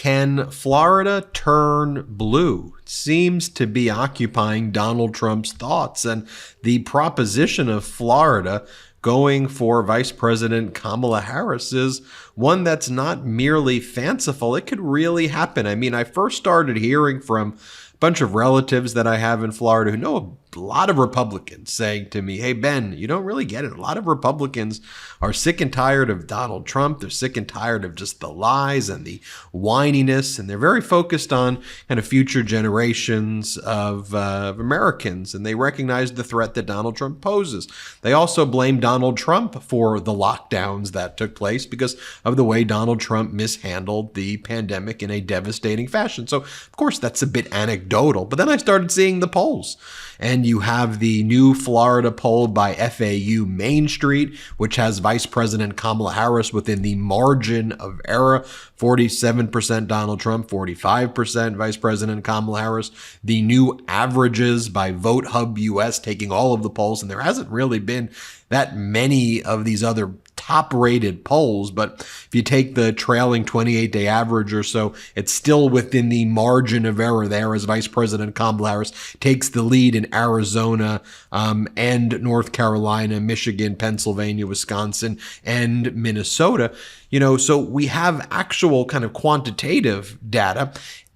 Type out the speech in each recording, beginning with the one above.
Can Florida turn blue? It seems to be occupying Donald Trump's thoughts, and the proposition of Florida going for Vice President Kamala Harris is one that's not merely fanciful. It could really happen. I mean, I first started hearing from a bunch of relatives that I have in Florida who know a lot of Republicans saying to me, hey, Ben, you don't really get it. A lot of Republicans are sick and tired of Donald Trump. They're sick and tired of just the lies and the whininess, and they're very focused on kind of future generations of Americans, and they recognize the threat that Donald Trump poses. They also blame Donald Trump for the lockdowns that took place because of the way Donald Trump mishandled the pandemic in a devastating fashion. So, of course, that's a bit anecdotal. But then I started seeing the polls. And you have the new Florida poll by FAU Main Street, which has Vice President Kamala Harris within the margin of error, 47% Donald Trump, 45% Vice President Kamala Harris. The new averages by Vote Hub US, taking all of the polls, and there hasn't really been that many of these other top-rated polls, but if you take the trailing 28-day average or so, it's still within the margin of error there as Vice President Kamala Harris takes the lead in Arizona and North Carolina, Michigan, Pennsylvania, Wisconsin, and Minnesota. You know, so we have actual kind of quantitative data.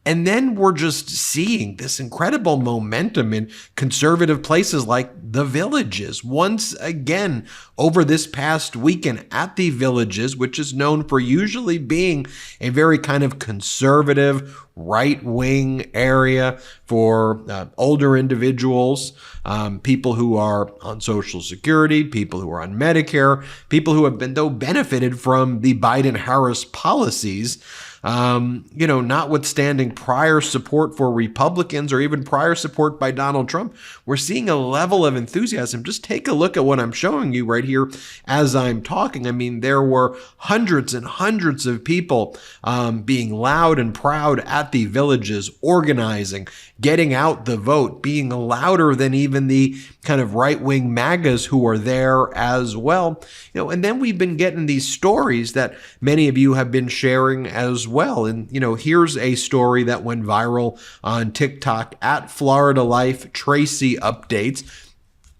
And then we're just seeing this incredible momentum in conservative places like the Villages. Once again, over this past weekend at the Villages, which is known for usually being a very kind of conservative, right-wing area for older individuals, people who are on Social Security, people who are on Medicare, people who have been, though, benefited from the Biden-Harris policies. Notwithstanding prior support for Republicans or even prior support by Donald Trump, we're seeing a level of enthusiasm. Just take a look at what I'm showing you right here as I'm talking. I mean, there were hundreds and hundreds of people being loud and proud at the Villages, organizing, getting out the vote, being louder than even the kind of right-wing MAGAs who are there as well. And then we've been getting these stories that many of you have been sharing as well. And, here's a story that went viral on TikTok at Florida Life. Tracy updates.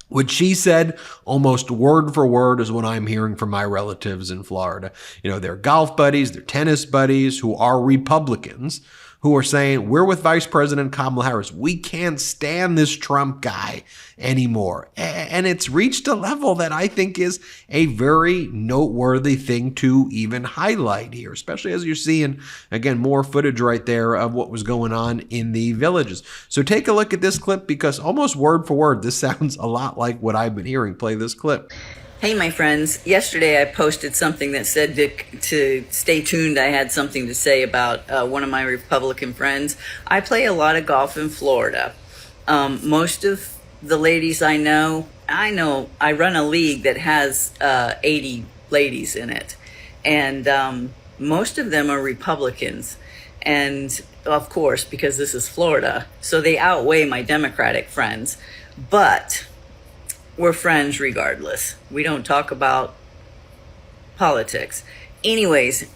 What she said, almost word for word, is what I'm hearing from my relatives in Florida. Their golf buddies, their tennis buddies who are Republicans, who are saying, we're with Vice President Kamala Harris. We can't stand this Trump guy anymore. And it's reached a level that I think is a very noteworthy thing to even highlight here, especially as you're seeing, again, more footage right there of what was going on in the Villages. So take a look at this clip because almost word for word, this sounds a lot like what I've been hearing. Play this clip. Hey, my friends. Yesterday I posted something that said to stay tuned. I had something to say about one of my Republican friends. I play a lot of golf in Florida. Most of the ladies I run a league that has 80 ladies in it. And most of them are Republicans. And of course, because this is Florida, so they outweigh my Democratic friends. But we're friends regardless. We don't talk about politics. Anyways,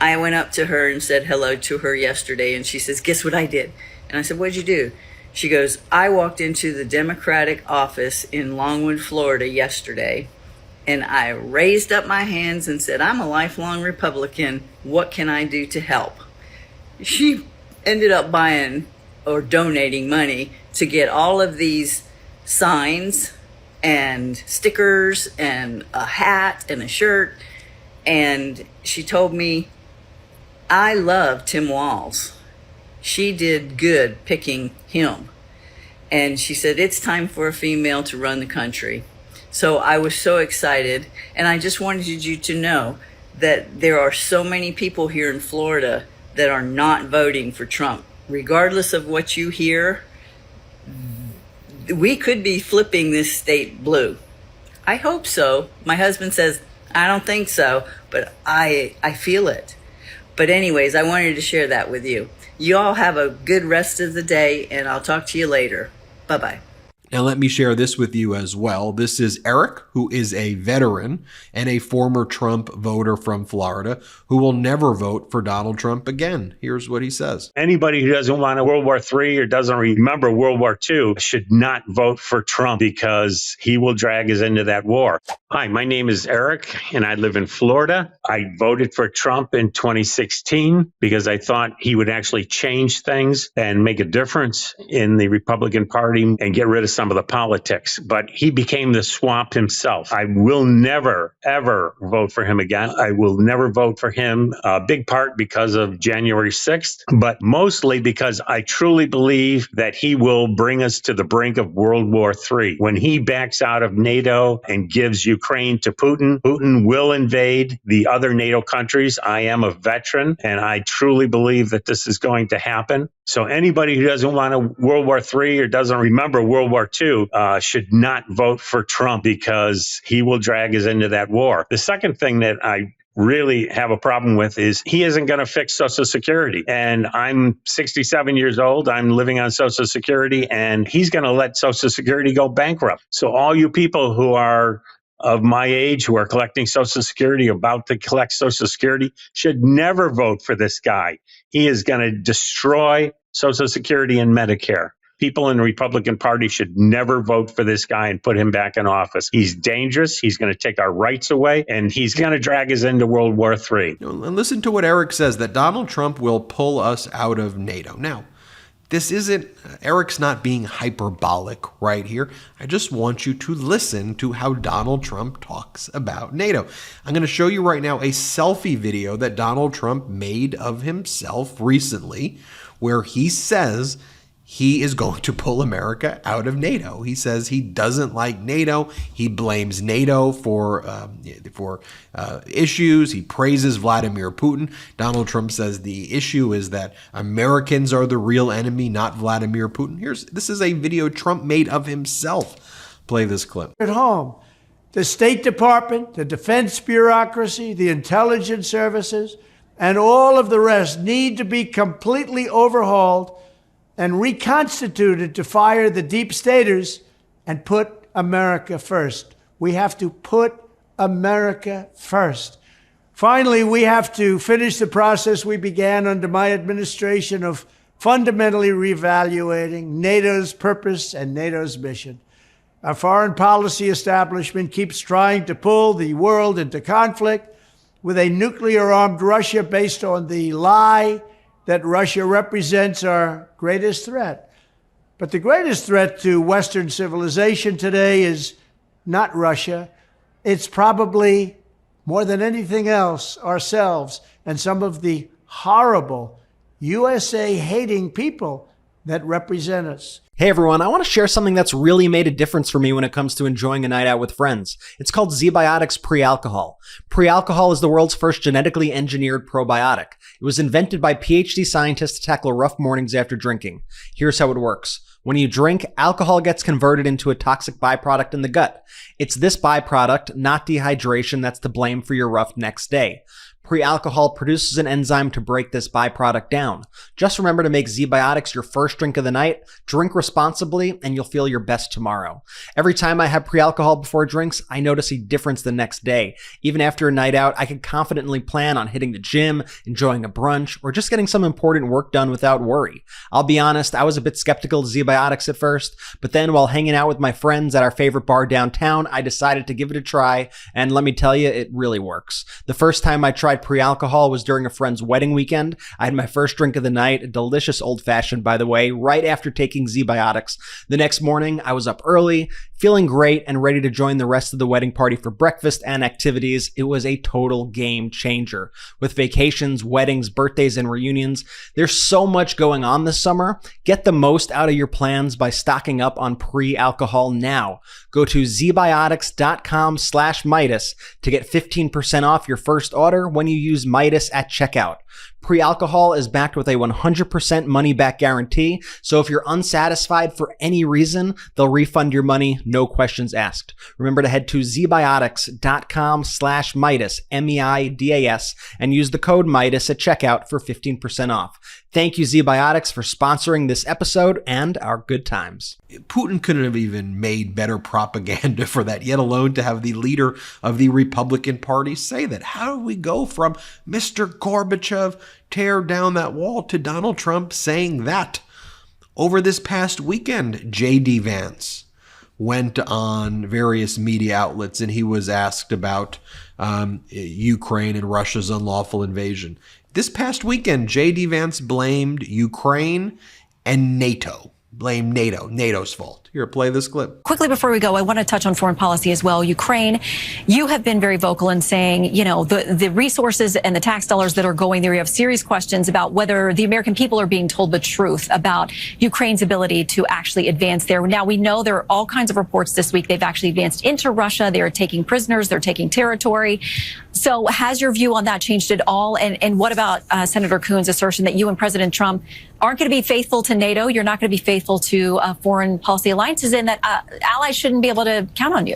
I went up to her and said hello to her yesterday, and she says, guess what I did? And I said, what'd you do? She goes, I walked into the Democratic office in Longwood, Florida yesterday, and I raised up my hands and said, I'm a lifelong Republican. What can I do to help? She ended up buying or donating money to get all of these signs and stickers and a hat and a shirt. And she told me, I love Tim Walz. She did good picking him. And she said, it's time for a female to run the country. So I was so excited. And I just wanted you to know that there are so many people here in Florida that are not voting for Trump. Regardless of what you hear, we could be flipping this state blue. I hope so. My husband says, I don't think so, but I feel it. But anyways, I wanted to share that with you. You all have a good rest of the day, and I'll talk to you later. Bye-bye. Now, let me share this with you as well. This is Eric, who is a veteran and a former Trump voter from Florida, who will never vote for Donald Trump again. Here's what he says. Anybody who doesn't want a World War III or doesn't remember World War II should not vote for Trump because he will drag us into that war. Hi, my name is Eric, and I live in Florida. I voted for Trump in 2016 because I thought he would actually change things and make a difference in the Republican Party and get rid of some of the politics. But he became the swamp himself. I will never, ever vote for him again. I will never vote for him, a big part because of January 6th, but mostly because I truly believe that he will bring us to the brink of World War III. When he backs out of NATO and gives Ukraine to Putin, Putin will invade the other NATO countries. I am a veteran, and I truly believe that this is going to happen. So anybody who doesn't want a World War III or doesn't remember World War II should not vote for Trump because he will drag us into that war. The second thing that I really have a problem with is he isn't going to fix Social Security. And I'm 67 years old. I'm living on Social Security, and he's going to let Social Security go bankrupt. So all you people who are of my age who are collecting Social Security, about to collect Social Security, should never vote for this guy. He is going to destroy Social Security and Medicare. People in the Republican Party should never vote for this guy and put him back in office. He's dangerous. He's going to take our rights away, and he's going to drag us into World War III. And listen to what Eric says, that Donald Trump will pull us out of NATO. Now, this isn't, Eric's not being hyperbolic right here. I just want you to listen to how Donald Trump talks about NATO. I'm going to show you right now a selfie video that Donald Trump made of himself recently, where he says he is going to pull America out of NATO. He says he doesn't like NATO. He blames NATO for issues. He praises Vladimir Putin. Donald Trump says the issue is that Americans are the real enemy, not Vladimir Putin. This is a video Trump made of himself. Play this clip. At home, the State Department, the defense bureaucracy, the intelligence services, and all of the rest need to be completely overhauled and reconstituted to fire the deep staters and put America first. We have to put America first. Finally, we have to finish the process we began under my administration of fundamentally reevaluating NATO's purpose and NATO's mission. Our foreign policy establishment keeps trying to pull the world into conflict with a nuclear-armed Russia based on the lie that Russia represents our greatest threat. But the greatest threat to Western civilization today is not Russia. It's probably, more than anything else, ourselves and some of the horrible USA-hating people that represent us. Hey everyone, I want to share something that's really made a difference for me when it comes to enjoying a night out with friends. It's called ZBiotics Pre-Alcohol. Pre-Alcohol is the world's first genetically engineered probiotic. It was invented by PhD scientists to tackle rough mornings after drinking. Here's how it works. When you drink, alcohol gets converted into a toxic byproduct in the gut. It's this byproduct, not dehydration, that's to blame for your rough next day. Pre-alcohol produces an enzyme to break this byproduct down. Just remember to make ZBiotics your first drink of the night, drink responsibly, and you'll feel your best tomorrow. Every time I have pre-alcohol before drinks, I notice a difference the next day. Even after a night out, I can confidently plan on hitting the gym, enjoying a brunch, or just getting some important work done without worry. I'll be honest, I was a bit skeptical of ZBiotics at first, but then while hanging out with my friends at our favorite bar downtown, I decided to give it a try, and let me tell you, it really works. The first time I tried pre-alcohol was during a friend's wedding weekend. I had my first drink of the night, a delicious old-fashioned, by the way, right after taking ZBiotics. The next morning, I was up early, feeling great, and ready to join the rest of the wedding party for breakfast and activities. It was a total game changer. With vacations, weddings, birthdays, and reunions, there's so much going on this summer. Get the most out of your plans by stocking up on pre-alcohol now. Go to zbiotics.com/Meidas to get 15% off your first order when you use Meidas at checkout. Pre-alcohol is backed with a 100% money-back guarantee, so if you're unsatisfied for any reason, they'll refund your money, no questions asked. Remember to head to zbiotics.com/Meidas, M-E-I-D-A-S, and use the code Meidas at checkout for 15% off. Thank you, ZBiotics, for sponsoring this episode and our good times. Putin couldn't have even made better propaganda for that, yet alone to have the leader of the Republican Party say that. How do we go from Mr. Gorbachev, tear down that wall, to Donald Trump saying that? Over this past weekend, J.D. Vance went on various media outlets and he was asked about Ukraine and Russia's unlawful invasion. This past weekend, J.D. Vance blamed Ukraine and NATO. Blame NATO. NATO's fault. Here, play this clip. Quickly before we go, I want to touch on foreign policy as well. Ukraine, you have been very vocal in saying, you know, the resources and the tax dollars that are going there, you have serious questions about whether the American people are being told the truth about Ukraine's ability to actually advance there. Now, we know there are all kinds of reports this week. They've actually advanced into Russia. They are taking prisoners. They're taking territory. So has your view on that changed at all? And what about Senator Coons' assertion that you and President Trump aren't going to be faithful to NATO? You're not going to be faithful to foreign policy alliances, and that allies shouldn't be able to count on you?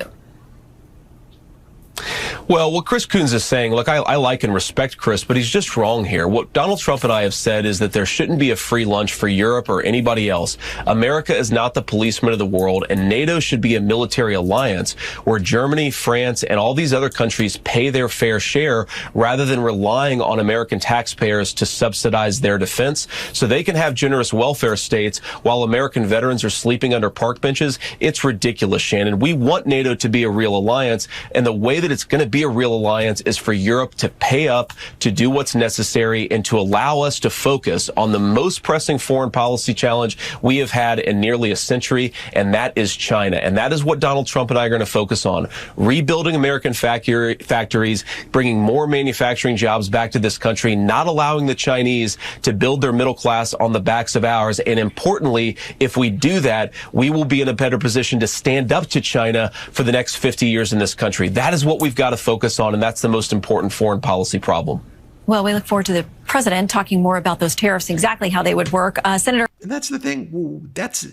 Well, what Chris Coons is saying, look, I like and respect Chris, but he's just wrong here. What Donald Trump and I have said is that there shouldn't be a free lunch for Europe or anybody else. America is not the policeman of the world, and NATO should be a military alliance where Germany, France, and all these other countries pay their fair share rather than relying on American taxpayers to subsidize their defense so they can have generous welfare states while American veterans are sleeping under park benches. It's ridiculous, Shannon. We want NATO to be a real alliance, and the way that it's going to be a real alliance is for Europe to pay up, to do what's necessary, and to allow us to focus on the most pressing foreign policy challenge we have had in nearly a century, and that is China. And that is what Donald Trump and I are going to focus on: rebuilding American factories, bringing more manufacturing jobs back to this country, not allowing the Chinese to build their middle class on the backs of ours. And importantly, if we do that, we will be in a better position to stand up to China for the next 50 years in this country. That is what we've got to focus on, and that's the most important foreign policy problem. Well, we look forward to the president talking more about those tariffs, exactly how they would work. Senator. And that's the thing. That's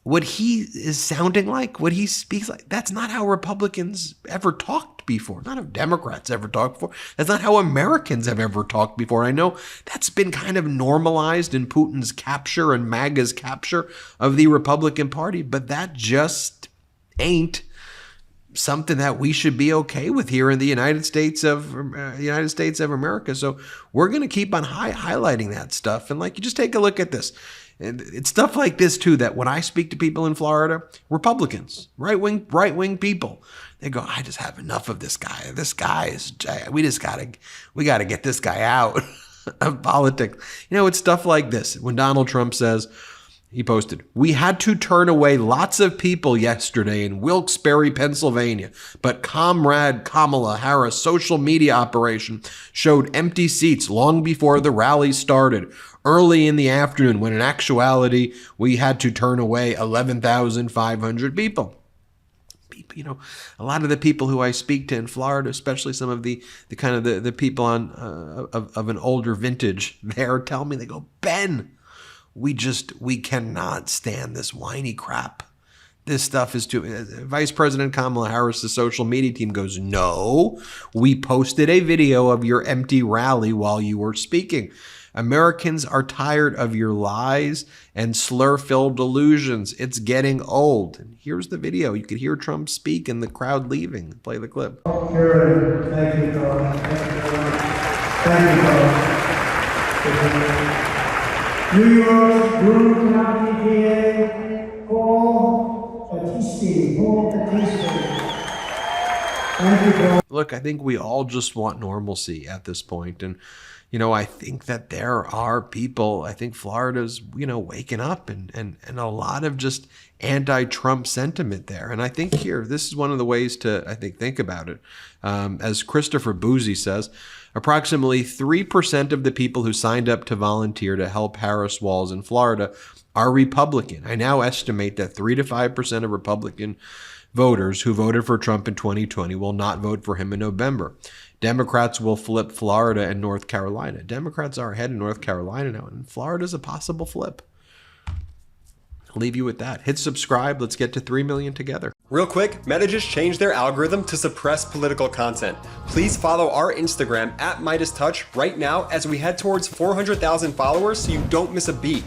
what he is sounding like, what he speaks like. That's not how Republicans ever talked before. Not how Democrats ever talked before. That's not how Americans have ever talked before. I know that's been kind of normalized in Putin's capture and MAGA's capture of the Republican Party, but that just ain't something that we should be okay with here in the United States of America. So we're going to keep on highlighting that stuff. And like, you just take a look at this. And it's stuff like this too, that when I speak to people in Florida, Republicans, right-wing people, they go, I just have enough of this guy. This guy is, we got to get this guy out of politics. You know, it's stuff like this. When Donald Trump says, he posted, "We had to turn away lots of people yesterday in Wilkes-Barre, Pennsylvania, but Comrade Kamala Harris' social media operation showed empty seats long before the rally started, early in the afternoon, when in actuality, we had to turn away 11,500 people." You know, a lot of the people who I speak to in Florida, especially some of the kind of the people on of an older vintage there, tell me, they go, Ben, we cannot stand this whiny crap. This stuff is too. Vice President Kamala Harris' social media team goes, no, we posted a video of your empty rally while you were speaking. Americans are tired of your lies and slur-filled delusions. It's getting old. And here's the video. You could hear Trump speak and the crowd leaving. Play the clip. Sure. Thank you, Carl. Thank you, Carl. New York, Broome County, PA, Paul Battisti. Thank you, Paul. Look, I think we all just want normalcy at this point. And, you know, I think that there are people, I think Florida's, you know, waking up and a lot of just anti-Trump sentiment there. And I think here, this is one of the ways to, I think about it. As Christopher Boozy says, approximately 3% of the people who signed up to volunteer to help Harris Walz in Florida are Republican. I now estimate that 3 to 5% of Republican voters who voted for Trump in 2020 will not vote for him in November. Democrats will flip Florida and North Carolina. Democrats are ahead in North Carolina now, and Florida's a possible flip. I'll leave you with that. Hit subscribe. Let's get to 3 million together. Real quick, Meta just changed their algorithm to suppress political content. Please follow our Instagram at MeidasTouch right now as we head towards 400,000 followers so you don't miss a beat.